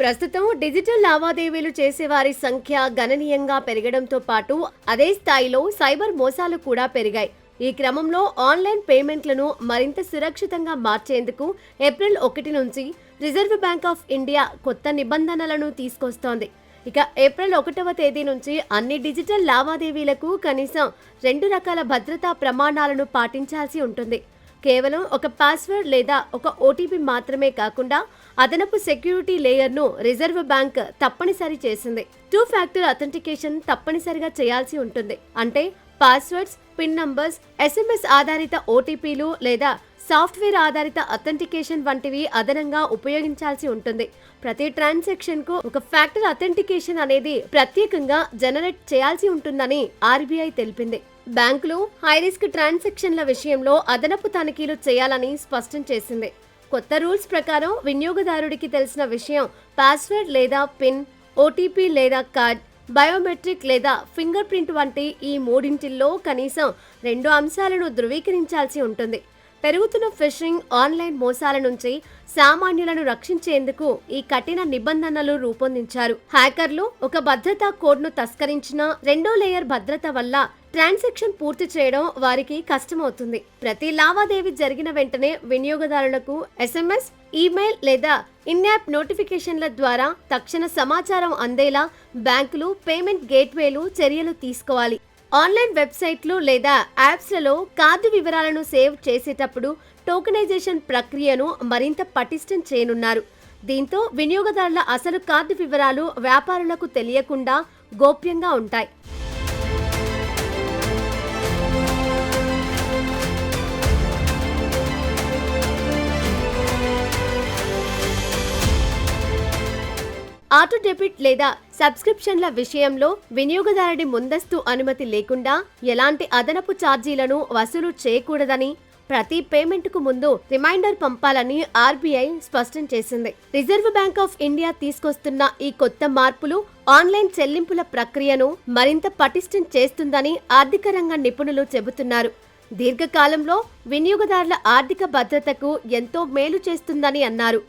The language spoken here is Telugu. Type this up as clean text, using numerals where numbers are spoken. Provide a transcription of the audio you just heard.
ప్రస్తుతం డిజిటల్ లావాదేవీలు చేసేవారి సంఖ్య గణనీయంగా పెరగడంతో పాటు అదే స్థాయిలో సైబర్ మోసాలు కూడా పెరిగాయి. ఈ క్రమంలో ఆన్లైన్ పేమెంట్లను మరింత సురక్షితంగా మార్చేందుకు ఏప్రిల్ 1 నుంచి రిజర్వ్ బ్యాంక్ ఆఫ్ ఇండియా కొత్త నిబంధనలను తీసుకొస్తోంది. ఇక ఏప్రిల్ 1వ తేదీ నుంచి అన్ని డిజిటల్ లావాదేవీలకు కనీసం 2 రకాల భద్రతా ప్రమాణాలను పాటించాల్సి ఉంటుంది. కేవలం ఒక పాస్వర్డ్ లేదా ఒక ఓటీపీ మాత్రమే కాకుండా అదనపు సెక్యూరిటీ లేయర్ను రిజర్వ్ బ్యాంక్ తప్పనిసరి చేసింది. 2 ఫ్యాక్టర్ అథెంటికేషన్ తప్పనిసరిగా చేయాల్సి ఉంటుంది. అంటే పాస్వర్డ్స్, పిన్ నంబర్స్, SMS ఆధారిత ఓటీపీలు లేదా సాఫ్ట్వేర్ ఆధారిత అథెంటికేషన్ వంటివి అదనంగా ఉపయోగించాల్సి ఉంటుంది. ప్రతి ట్రాన్సాక్షన్ కు ఒక ఫ్యాక్టర్ అథెంటికేషన్ అనేది ప్రత్యేకంగా జనరేట్ చేయాల్సి ఉంటుందని RBI తెలిపింది. బ్యాంకులు హై రిస్క్ ట్రాన్సాక్షన్ల విషయంలో అదనపు తనిఖీలు చేయాలని స్పష్టం చేసింది. కొత్త రూల్స్ ప్రకారం వినియోగదారుడికి తెలిసిన విషయం పాస్వర్డ్ లేదా పిన్, ఓటీపీ లేదా కార్డ్, బయోమెట్రిక్ లేదా ఫింగర్ ప్రింట్ వంటి ఈ మూడింటిల్లో కనీసం 2 అంశాలను ధృవీకరించాల్సి ఉంటుంది. పెరుగుతున్న ఫిషింగ్, ఆన్లైన్ మోసాల నుంచి సామాన్యులను రక్షించేందుకు ఈ కఠిన నిబంధనలు రూపొందించారు. హ్యాకర్లు ఒక భద్రతా కోడ్ను తస్కరించిన 2వ లేయర్ భద్రత వల్ల ట్రాన్సాక్షన్ పూర్తి చేయడం వారికి కష్టమవుతుంది. ప్రతి లావాదేవీ జరిగిన వెంటనే వినియోగదారులకు SMS, ఈమెయిల్ లేదా ఇన్-యాప్ నోటిఫికేషన్ల ద్వారా తక్షణ సమాచారం అందేలా బ్యాంకులు, పేమెంట్ గేట్వేలు చర్యలు తీసుకోవాలి. ఆన్లైన్ వెబ్సైట్లు లేదా యాప్స్లలో కార్డు వివరాలను సేవ్ చేసేటప్పుడు టోకెనైజేషన్ ప్రక్రియను మరింత పటిష్టం చేయనున్నారు. దీంతో వినియోగదారుల అసలు కార్డు వివరాలు వ్యాపారులకు తెలియకుండా గోప్యంగా ఉంటాయి. ఆటో డెబిట్ లేదా సబ్స్క్రిప్షన్ల విషయంలో వినియోగదారుడి ముందస్తు అనుమతి లేకుండా ఎలాంటి అదనపు ఛార్జీలను వసూలు చేయకూడదని, ప్రతి పేమెంట్కు ముందు రిమైండర్ పంపాలని RBI స్పష్టం చేసింది. రిజర్వ్ బ్యాంక్ ఆఫ్ ఇండియా తీసుకొస్తున్న ఈ కొత్త మార్పులు ఆన్లైన్ చెల్లింపుల ప్రక్రియను మరింత పటిష్టం చేస్తుందని ఆర్థిక రంగ నిపుణులు చెబుతున్నారు. దీర్ఘకాలంలో వినియోగదారుల ఆర్థిక భద్రతకు ఎంతో మేలు చేస్తుందని అన్నారు.